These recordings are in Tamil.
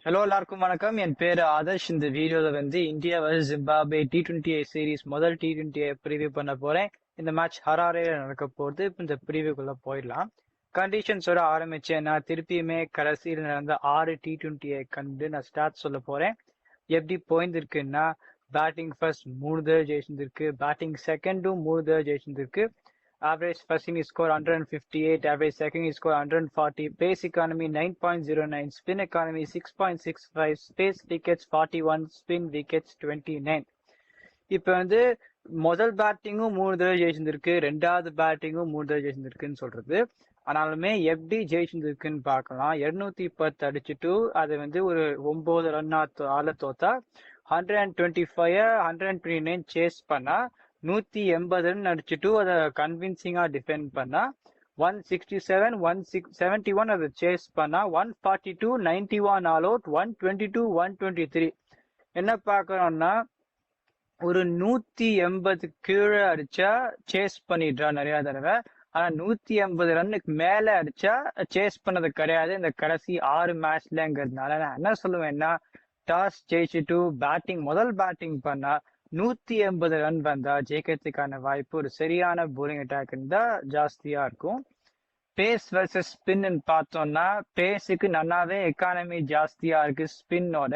ஹலோ எல்லாருக்கும் வணக்கம். என் பேரு ஆதர்ஷ். இந்த வீடியோல India versus Zimbabwe T20 series முதல் T20 ப்ரிவியூ பண்ண போறேன். இந்த மேட்ச் ஹராரேல நடக்க போகுது. இப்ப இந்த ப்ரிவியூக்குள்ள போயிடலாம். கண்டிஷன்ஸோட ஆரம்பிச்சேன்னா திருப்பியுமே கடைசியில் நடந்த 6 T20 கண்டு நான் ஸ்டார்ட் சொல்ல போறேன். எப்படி போயிருக்குன்னா பேட்டிங் ஃபர்ஸ்ட் 3 தடவை ஜெயிச்சிருக்கு, பேட்டிங் செகண்டும் 3 தடவை ஜெயிச்சிருக்கு. Average first inning score 158, average second inning score 140, base economy 9.09, spin economy 6.65, space wickets 41, spin wickets 29. இப்ப முதல் பேட்டிங்கும் 3 தடவை ஜெயிச்சிருக்கு, ரெண்டாவது பேட்டிங்கும் 3 தடவை ஜெயிச்சிருக்குன்னு சொல்றது. ஆனாலுமே எப்படி ஜெயிச்சிருக்குன்னு பார்க்கலாம். 210 அடிச்சுட்டு அது ஒரு 9 ரன் ஆள தோத்தா 125 129 சேஸ் பண்ணா 180 ரன் அடிச்சுட்டு அதை கன்வின்சிங்கா டிஃபெண்ட் பண்ணா 167 171 அதை சேஸ் பண்ணா 142 91 ஆல் அவுட் 122 123. என்ன பார்க்கறோம்னா ஒரு 180 கீழே அடிச்சா சேஸ் பண்ணிடுறா நிறைய தடவை. ஆனா 180 ரன்னுக்கு மேல அடிச்சா சேஸ் பண்ணது கிடையாது இந்த கடைசி 6 மேட்ச்லங்கிறதுனால நான் என்ன சொல்லுவேன்னா, டாஸ் ஜெயிச்சுட்டு முதல் பேட்டிங் பண்ணா 180 ரன் வந்தா ஜெயிக்கிறதுக்கான வாய்ப்பு ஒரு சரியான போலிங் அட்டாக் இருந்தா ஜாஸ்தியா இருக்கும். பேஸ் வர்சஸ் ஸ்பின் பார்த்தோம்னா பேஸுக்கு நல்லாவே எக்கானமி ஜாஸ்தியா இருக்கு ஸ்பின்னோட.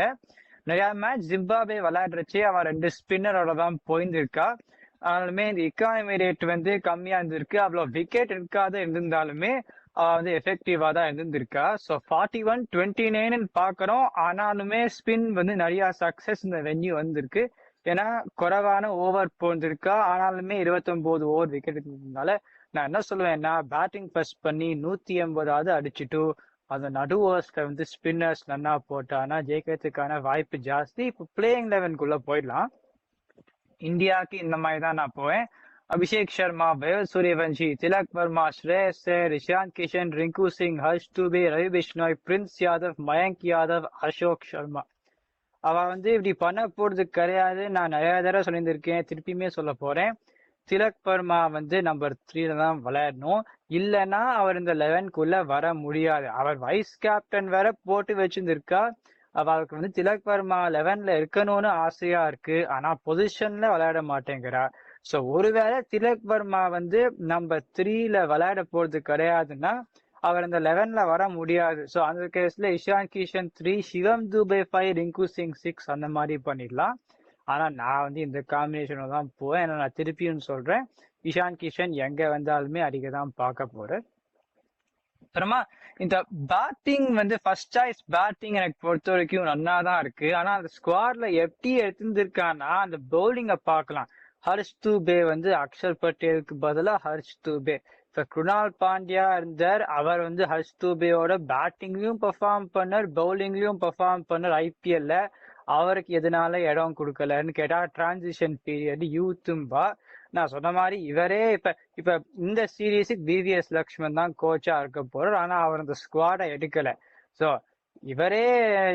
நிறைய மேட்ச் ஜிம்பாப்வே விளையாடுறச்சே அவன் 2 ஸ்பின்னரோட தான் போயிருந்திருக்கா. ஆனாலுமே இந்த எக்கானமி ரேட் கம்மியா இருந்திருக்கு. அவ்வளவு விக்கெட் இருக்காத இருந்திருந்தாலுமே எஃபெக்டிவா தான் இருந்திருக்கா. ஸோ 41-29 பாக்குறோம். ஆனாலுமே ஸ்பின் நிறைய சக்சஸ் இந்த வென்யூ வந்திருக்கு. ஏன்னா குறைவான ஓவர் போந்திருக்கா. ஆனாலுமே 29 ஓவர் விக்கெட் இருந்ததுனால நான் என்ன சொல்லுவேன்னா, பேட்டிங் ஃபர்ஸ்ட் பண்ணி 180 அடிச்சுட்டு அந்த நடு ஓவர்ஸ்ல ஸ்பின்னர்ஸ் நல்லா போட்டானா ஜெயிக்கிறதுக்கான வாய்ப்பு ஜாஸ்தி. இப்போ பிளேயிங் 11க்குள்ள போயிடலாம். இந்தியாவுக்கு இந்த மாதிரி தான் நான் போவேன். அபிஷேக் சர்மா, பயோல் சூரியவன்ஷி, திலக் வர்மா, ஸ்ரேயஸ் ஐயர், இஷான் கிஷன், ரிங்கு சிங், ஹர்ஷ் தூபே, ரவி பிஷ்ணோய், பிரின்ஸ் யாதவ், மயங்க் யாதவ், அசோக் சர்மா. அவ இப்படி பண்ண போறது கிடையாது. நான் நிறைய தடவை சொல்லியிருந்திருக்கேன், திருப்பியுமே சொல்ல போறேன். திலக் வர்மா நம்பர் 3ல தான் விளையாடணும். இல்லைன்னா அவர் இந்த 11க்குள்ள வர முடியாது. அவர் வைஸ் கேப்டன் வேற போட்டு வச்சிருந்திருக்கா. அவளுக்கு திலக் வர்மா 11ல இருக்கணும்னு ஆசையா இருக்கு. ஆனா பொசிஷன்ல விளையாட மாட்டேங்கிறா. சோ ஒருவேளை திலக் வர்மா நம்பர் 3ல விளையாட போறது கிடையாதுன்னா அவர் இந்த 11ல வர முடியாது. சோ அந்த கேஸ்ல இஷான் கிஷன் 3, சிவம் துபே 5, ரிங்கு சிங் 6 அந்த மாதிரி பண்ணிடலாம். ஆனா நான் இந்த காம்பினேஷன்ல தான் போவேன். ஏன்னா நான் திருப்பியும் சொல்றேன், இஷான் கிஷன் எங்க வந்தாலுமே அடிக்க தான் பார்க்க போறேன். அப்புறமா இந்த பேட்டிங் ஃபர்ஸ்ட் சாய்ஸ் பேட்டிங் எனக்கு பொறுத்த வரைக்கும் நல்லா தான் இருக்கு. ஆனா அந்த ஸ்குவாட்ல எப்படி எடுத்திருக்கான்னா அந்த பவுலிங்க பார்க்கலாம். ஹர்ஷ் தூபே அக்ஷர் பட்டேலுக்கு பதிலா ஹர்ஷ் தூபே. இப்ப குணால் பாண்டியா இருந்தார். அவர் ஹர்ஷ் தூபேயோட பேட்டிங்லயும் பெர்ஃபார்ம் பண்ணார், பவுலிங்லயும் பெர்ஃபார்ம் பண்ணார் ஐபிஎல்ல. அவருக்கு எதனால இடம் கொடுக்கலன்னு கேட்டா டிரான்சிஷன் பீரியட் யூத்தும்பா. நான் சொன்ன மாதிரி இவரே இப்ப இந்த சீரீஸுக்கு விவிஎஸ் லக்ஷ்மன் தான் கோச்சா இருக்க போறார். ஆனா அவர் அந்த ஸ்குவாடை எடுக்கல. சோ இவரே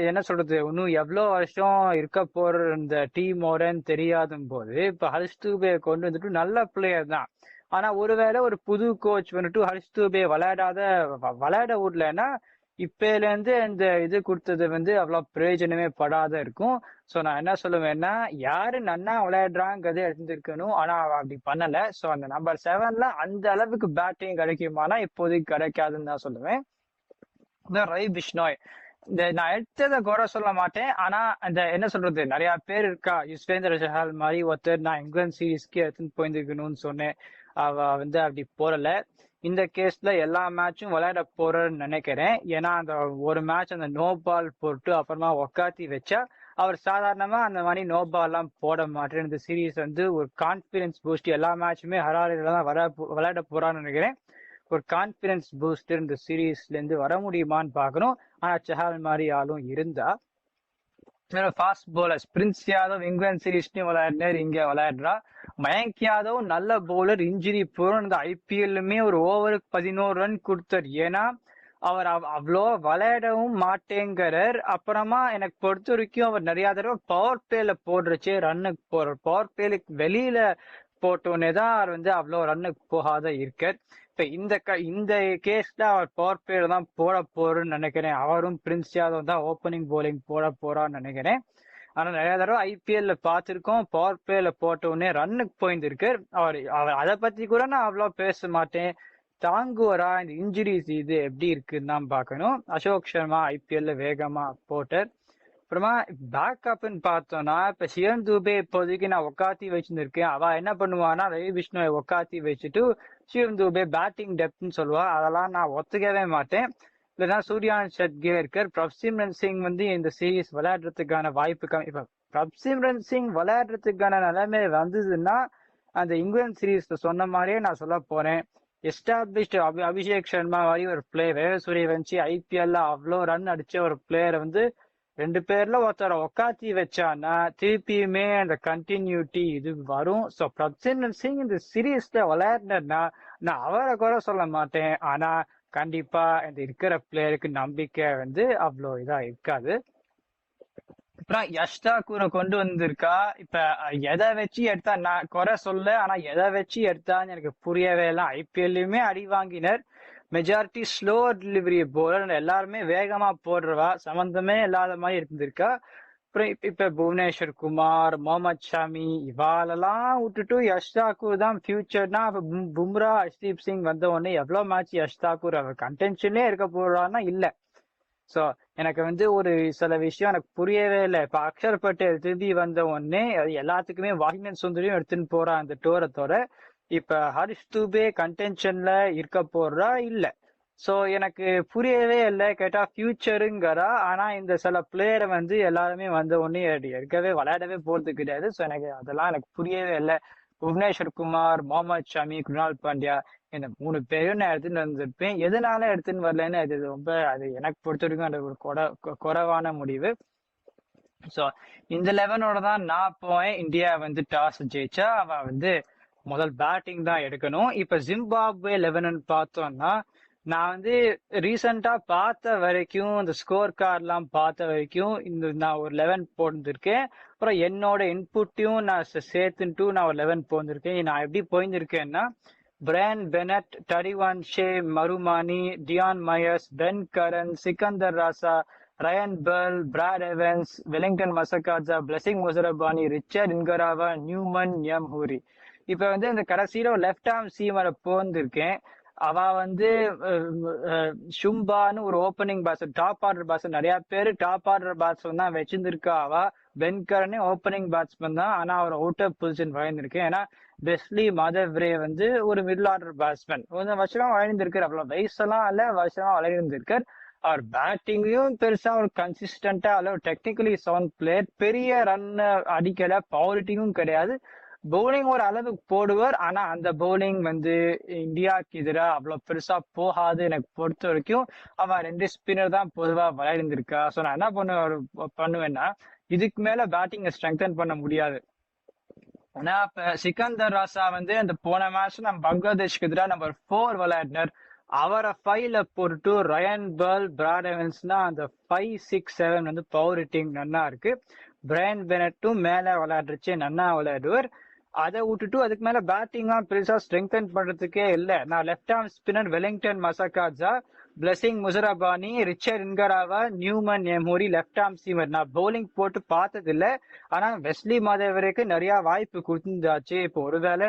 என்ன சொல்றது, இன்னும் எவ்வளவு வருஷம் இருக்க போற இந்த டீமோடன்னு தெரியாத போது இப்ப ஹர்ஷ் தூபே கொண்டு நல்ல பிளேயர் தான். ஆனா ஒருவேளை ஒரு புது கோச் ஹர்ஷ் தூபே விளையாட விடலன்னா இப்பல இந்த இது கொடுத்தது அவ்வளவு பிரயோஜனமே படாத இருக்கும். சோ நான் என்ன சொல்லுவேன்னா, யாரு நன்னா விளையாடுறாங்கிறத எடுத்துருக்கணும். ஆனா அவ அப்படி பண்ணல. சோ அந்த நம்பர் 7ல அந்த அளவுக்கு பேட்டிங் கிடைக்குமானா இப்போதைக்கு கிடைக்காதுன்னு தான் சொல்லுவேன். ரவி பிஷ்ணோய் நான் எடுத்ததை குறை சொல்ல மாட்டேன். ஆனா அந்த என்ன சொல்றது, நிறைய பேர் இருக்கா. யுஸ்வேந்தர் சஹால் மாதிரி ஒருத்தர் நான் இங்கிலாந்து சீரீஸ்க்கு எடுத்துன்னு போயிருக்கணும்னு சொன்னேன். அவ அப்படி போறல. இந்த கேஸ்ல எல்லா மேட்சும் விளையாட போறன்னு நினைக்கிறேன். ஏன்னா அந்த ஒரு மேட்ச் அந்த நோ பால் போட்டு அப்புறமா உக்காத்தி வச்சா அவர் சாதாரணமா அந்த மாதிரி நோ பால் எல்லாம் போட மாட்டேன். இந்த சீரீஸ் ஒரு கான்பிடன்ஸ் பூஸ்ட். எல்லா மேட்சுமே ஹராரில தான் விளையாட போறான்னு நினைக்கிறேன். ஒரு கான்பிடன்ஸ் பூஸ்டர் இந்த சீரீஸ்ல இருந்து வர முடியுமான்னு பாக்கணும். ஆனா சஹால் மாதிரி ஆளும் இருந்தா ஃபாஸ்ட் பவுலர் பிரின்ஸ் யாதவ் இங்கிலாந்து சீரீஸ்லயும் விளையாடினார், இங்க விளையாடுறா. மயங்க் யாதவ் நல்ல பவுலர், இன்ஜுரி போறோம். இந்த ஐபிஎல்லுமே ஒரு ஓவருக்கு 11 ரன் கொடுத்தார். ஏன்னா அவர் அவ்வளோ விளையாடவும் மாட்டேங்கிறார். அப்புறமா எனக்கு பொறுத்த வரைக்கும் அவர் நிறைய தடவை பவர் பிளேல போடுறச்சே ரன்னுக்கு போறார். பவர் பிளேலுக்கு வெளியில போட்டோன்னே தான் அவர் அவ்வளோ ரன்னுக்கு போகாத இருக்கார். இப்ப இந்த கேஸ்ல அவர் பவர் பிளேயர் தான் போட போறன்னு நினைக்கிறேன். அவரும் பிரின்ஸ் யாதவ் தான் ஓப்பனிங் போலிங் போட போறான்னு நினைக்கிறேன். ஆனா நிறைய தடவை ஐபிஎல்ல பாத்திருக்கோம், பவர் பிளேல போட்ட உடனே ரன்னுக்கு போயிருந்திருக்கு. அவர் அதை பத்தி கூட நான் அவ்வளவு பேச மாட்டேன். தாங்குவரா இந்த இன்ஜுரிஸ் இது எப்படி இருக்குன்னு தான் பார்க்கணும். அசோக் சர்மா ஐபிஎல்ல வேகமா போட்டார். அப்புறமா பேக்கப்னு பார்த்தோம்னா இப்ப சிவன் தூபே இப்போதைக்கு நான் உக்காத்தி வச்சிருந்திருக்கேன். அவ என்ன பண்ணுவான்னா ரவி விஷ்ணுவை உக்காத்தி வச்சுட்டு சிவன் தூபே பேட்டிங் டெப்த்னு சொல்லுவா. அதெல்லாம் நான் ஒத்துக்கவே மாட்டேன். இல்லைன்னா சூர்யான் ஷட்கேர்கர், பிரப்சிம்ரன் சிங் இந்த சீரீஸ் விளையாடுறதுக்கான வாய்ப்பு கம்மி. இப்ப பிரப்சிம்ரன் சிங் விளையாடுறதுக்கான நிலைமை வந்ததுன்னா அந்த இங்கிலாந்து சீரீஸ்ல சொன்ன மாதிரியே நான் சொல்ல போறேன். எஸ்டாப்ளிஷ்டு அபிஷேக் சர்மா மாதிரி ஒரு பிளேயர், சூரியவன்ஷி ஐபிஎல்ல அவ்வளோ ரன் அடிச்ச ஒரு பிளேயரை 2 பேர்ல ஒருத்தரை உக்காத்தி வச்சான்னா திருப்பியுமே அந்த கண்டினியூட்டி இது வரும். ஸோ பிரப்சிம்ரன் சிங் இந்த சீரீஸ்ல விளையாடினா நான் அவரை குறை சொல்ல மாட்டேன். ஆனா கண்டிப்பா இந்த இருக்கிற பிளேயருக்கு நம்பிக்கை அவ்வளோ இதா இருக்காது. அப்புறம் யஷ் தாக்கூரை கொண்டு வந்திருக்கா. இப்ப எதை வச்சு எடுத்தா, நான் குறை சொல்ல, ஆனா எதை வச்சு எடுத்தான்னு எனக்கு புரியவே இல்லை. ஐபிஎல்லையுமே அடி வாங்கினர். மெஜாரிட்டி ஸ்லோ டெலிவரி போலர், எல்லாருமே வேகமா போடுறவா, சம்பந்தமே இல்லாத மாதிரி இருந்திருக்கா. அப்புறம் இப்ப புவனேஸ்வர் குமார், முகமது ஷாமி இவாலெல்லாம் விட்டுட்டு யஷ் தாக்கூர் தான் ஃபியூச்சர்னா, பும்ரா ஹர்ஷ்தீப் சிங் வந்த உடனே எவ்வளவு மேட்ச் யஷ் தாக்கூர் அவர் கண்டென்ஷன்லயே இருக்க போறான்னா இல்ல. சோ எனக்கு ஒரு சில விஷயம் எனக்கு புரியவே இல்லை. இப்ப அக்ஷர் பட்டேல் திரும்பி வந்த உடனே எல்லாத்துக்குமே வாஹிமன் சுந்தரியும் எடுத்துன்னு போறான் அந்த டூரத்தோட. இப்ப ஹரிஷ் தூபே கண்டென்ஷன்ல இருக்க போறா இல்ல. சோ எனக்கு புரியவே இல்லை. கேட்டா ஃபியூச்சருங்கிறா, ஆனா இந்த சில பிளேயரை எல்லாருமே வந்த உடனே எடுக்கவே விளையாடவே போறது கிடையாது. சோ அதெல்லாம் எனக்கு புரியவே இல்லை. புவனேஸ்வர் குமார், முகமது ஷமி, குணால் பாண்டியா இந்த 3 பேரும் நான் எடுத்துன்னு வந்திருப்பேன். எதனால எடுத்துன்னு வரலன்னு அது எனக்கு பொறுத்த வரைக்கும் அது ஒரு குறைவான முடிவு. சோ இந்த 11ஓட தான் நான் போவேன். இந்தியா டாஸ் ஜெயிச்சா அவ முதல் பேட்டிங் தான் எடுக்கணும். இப்ப ஜிம்பாப்வே 11 பார்த்தோம்னா நான் ரீசெண்டா பார்த்த வரைக்கும் இந்த ஸ்கோர் கார்ட்லாம் பார்த்த வரைக்கும் நான் ஒரு 11 போட்டிருக்கேன். அப்புறம் என்னோட இன்புட்டையும் நான் சேர்த்துட்டு நான் ஒரு 11 போந்திருக்கேன். நான் எப்படி போயிருந்திருக்கேன்னா Brian Bennett, Tadiwanashe, Marumani, Dion Myers, Ben Curran, Sikandar Raza, Ryan Burl, Brad Evans, Wellington Masakadza, Blessing Muzarabani, Richard Ngarava, Newman Nyamhuri. இப்ப இந்த கடைசியில ஒரு லெஃப்ட் ஆர்ம் சீமரை போந்திருக்கேன். அவ ஷும்பான்னு ஒரு opening batsman, top order batsman. நிறைய பேரு டாப் ஆர்டர் பேட்ஸ்மேன் தான் வச்சிருந்திருக்கா. அவ பென்கரனே ஓப்பனிங் பேட்ஸ்மேன் தான், ஆனா அவர் அவுட் ஆஃப் பொசிஷன் வளர்ந்திருக்கேன். ஏன்னா பெஸ்லி மாதவ்ரே ஒரு மிடில் ஆர்டர் பேட்ஸ்மேன். கொஞ்சம் வருஷமா வளர்ந்திருக்காரு. அவ்வளவு வயசெல்லாம் இல்ல, வருஷமா வளர்ந்திருக்கார். அவர் பேட்டிங்லயும் பெருசா ஒரு கன்சிஸ்டன்டா அல்ல, ஒரு டெக்னிக்கலி சவுண்ட் பிளேயர். பெரிய ரன் அடிக்கல, பவுலிட்டிங்கும் கிடையாது. பவுலிங் ஒரு அளவுக்கு போடுவார். ஆனா அந்த பவுலிங் இந்தியாவுக்கு எதிராக அவ்வளவு பெருசா போகாது எனக்கு பொறுத்த வரைக்கும். அவன் 2 ஸ்பின்னர் தான் பொதுவா விளையாடிருக்கா. சோ நான் என்ன பண்ணுவேன்னா இதுக்கு மேல பேட்டிங்கை ஸ்ட்ரெங்தன் பண்ண முடியாது. ஆனா இப்ப சிக்கந்தர் ராசா அந்த போன மேட்ச் நம்ம பங்களாதேஷ்க்கு எதிராக நம்பர் 4 விளையாடினார். அவரை 5ல போட்டுட்டு ரயன் பெர்ல், பிராட் எவன்ஸ்னா அந்த 5, 6, 7 பவர் ஹிட்டிங் நன்னா இருக்கு. பிரையன் பெனட்டும் மேல விளையாடுறச்சு நன்னா விளையாடுவார். அதை விட்டுட்டு அதுக்கு மேல பேட்டிங்லாம் பெருசா ஸ்ட்ரெங்தன் பண்றதுக்கே இல்லை. நான் left arm spinner Wellington Masakadza, Blessing Muzarabani, Richard Ngarava, Newman Nyamhuri left arm seamer. நான் பவுலிங் போட்டு பார்த்தது இல்லை. ஆனா வெஸ்லி மாதவருக்கு நிறைய வாய்ப்பு கொடுத்துருந்தாச்சு. இப்போ ஒருவேளை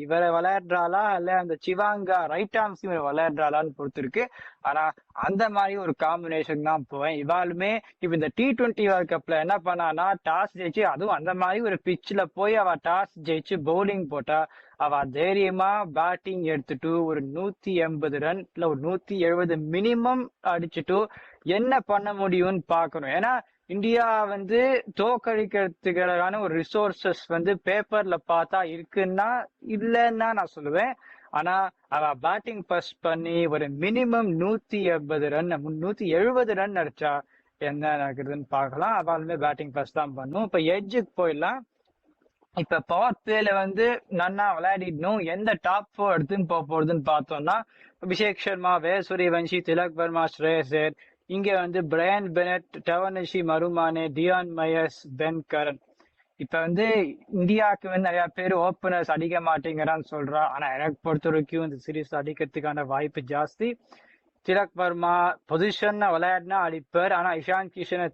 இவரை விளையாடுறாளா இல்ல அந்த சிவாங்கா ரைட் ஆர்ம் சீமர் விளையாடுறாளான்னு பொறுத்திருக்கு. ஆனா அந்த மாதிரி ஒரு காம்பினேஷன் தான் போவேன். இவாளுமே இப்ப இந்த T20 வேர்ல்ட் கப்ல என்ன பண்ணானா டாஸ் ஜெயிச்சு, அதுவும் அந்த மாதிரி ஒரு பிட்ச்ல போய் அவ டாஸ் ஜெயிச்சு பவுலிங் போட்டா அவ தைரியமா பேட்டிங் எடுத்துட்டு ஒரு 180 ரன் இல்ல ஒரு 170 மினிமம் அடிச்சுட்டு என்ன பண்ண முடியும்னு பாக்கணும். ஏன்னா இந்தியா தோக்கடிக்கிறதுக்கான ஒரு ரிசோர்சஸ் பேப்பர்ல பார்த்தா இருக்குன்னா இல்லைன்னா நான் சொல்லுவேன். ஆனா அவ பேட்டிங் ஃபர்ஸ்ட் பண்ணி ஒரு மினிமம் 180 ரன் 170 ரன் அடிச்சா என்ன நடக்குதுன்னு பார்க்கலாம். அவளுமே பேட்டிங் ஃபர்ஸ்ட் தான் பண்ணும். இப்ப எட்ஜுக்கு போயிடலாம். இப்ப பவர் பிளேல நன்னா விளையாடிடணும். எந்த டாப் 4 எடுத்துன்னு போறதுன்னு பார்த்தோம்னா அபிஷேக் சர்மா, சூரியவன்ஷி, திலக் வர்மா, ஸ்ரேயஸ் ஐயர். இங்க Brian Bennett, Tadiwanashe, Marumani, Dion Myers, Ben Curran. இப்ப வந்து இந்தியாவுக்கு வந்து நிறைய பேர் ஓப்பனர்ஸ் அடிக்க மாட்டேங்கிறான்னு சொல்றா. ஆனா எனக்கு பொறுத்த வரைக்கும் இந்த சீரீஸ் அடிக்கிறதுக்கான வாய்ப்பு ஜாஸ்தி. திலக் வர்மா பொசிஷன் விளையாடினா அடிப்பார். ஆனா இஷான் கிஷனை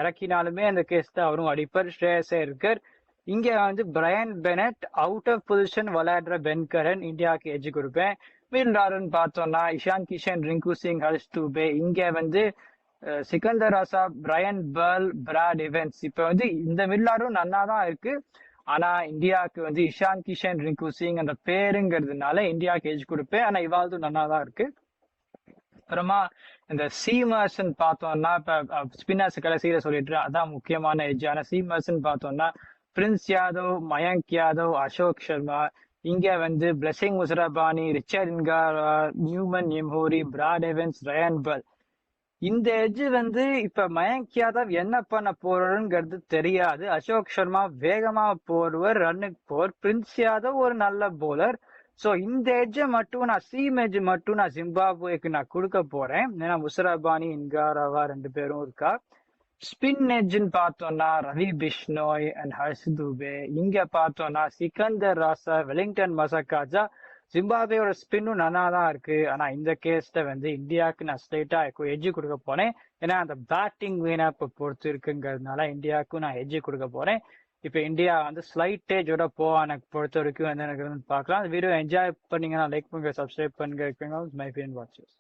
இறக்கினாலுமே அந்த கேஸ் தான் அவரும் அடிப்பார். ஸ்ரேயஸ் ஐயர். இங்க வந்து Brian Bennett out of position விளையாடுற பென்கரன் இந்தியாவுக்கு எஜ்ஜு கொடுப்பேன். மிடில் ஆர்டர்னு பார்த்தோம்னா இஷான் கிஷன், ரிங்கு சிங், ஹர்ஷ் தூபே. இங்க வந்து சிக்கந்தர் அசாப், பிரையன் பெர்ல், பிராட் இவன்ஸ். இப்ப வந்து இந்த மிடில் ஆர்டரும் நன்னா தான் இருக்கு. ஆனா இந்தியாவுக்கு வந்து இஷான் கிஷன், ரிங்கு சிங் அந்த பேருங்கிறதுனால இந்தியாவுக்கு எஜ் கொடுப்பேன். ஆனா இவாழ்தும் நன்னா தான் இருக்கு. அப்புறமா இந்த சீமர்ஸ்ன்னு பார்த்தோம்னா இப்ப ஸ்பின்னர்ஸ் கடைசியில சொல்லிட்டு அதான் முக்கியமான எஜ். ஆனா சீமர்ஸ்ன்னு பார்த்தோம்னா பிரின்ஸ் யாதவ், மயங்க் யாதவ், அசோக் சர்மா. இங்க வந்து Blessing Muzarabani, Richard Ngarava, Newman Nyamhuri, Brad Evans, Ryan Burl. இந்த எஜ் வந்து இப்ப மயங்க் யாதவ் என்ன பண்ண போறதுங்கிறது தெரியாது. அசோக் சர்மா வேகமா போடுவர், ரன்னுக்கு போர். பிரின்ஸ் யாதவ் ஒரு நல்ல போலர். சோ இந்த எட்ஜை மட்டும் நான் சீம் எட்ஜ் மட்டும் நான் ஜிம்பாப்வேக்கு நான் கொடுக்க போறேன். ஏன்னா முசரபானி, இன்காராவா 2 பேரும் இருக்கா. ஸ்பின் எட்ஜ்ன்னு பார்த்தோம்னா ரவி பிஷ்னோய் அண்ட் ஹர்ஷ் தூபே. இங்க பார்த்தோம்னா சிக்கந்தர் ராசா, வெலிங்டன் மசக்காஜா. ஜிம்பாப்வேயோட ஸ்பின்னும் நல்லா தான் இருக்கு. ஆனா இந்த கேஸ்ல வந்து இந்தியாவுக்கு நான் ஸ்ட்ரைட்டா எட்ஜ் கொடுக்க போறேன். ஏன்னா அந்த பேட்டிங் வீணாப்ப பொறுத்து இருக்குங்கிறதுனால இந்தியாவுக்கும் நான் எட்ஜ் கொடுக்க போறேன். இப்ப இந்தியா வந்து ஸ்லைட் ஏஜோட எனக்கு பொறுத்த வரைக்கும் வந்து எனக்கு பார்க்கலாம். இந்த வீடியோ என்ஜாய் பண்ணீங்கன்னா லைக் பண்ணுங்க, சப்ஸ்கிரைப் பண்ணுங்க. My fan watches.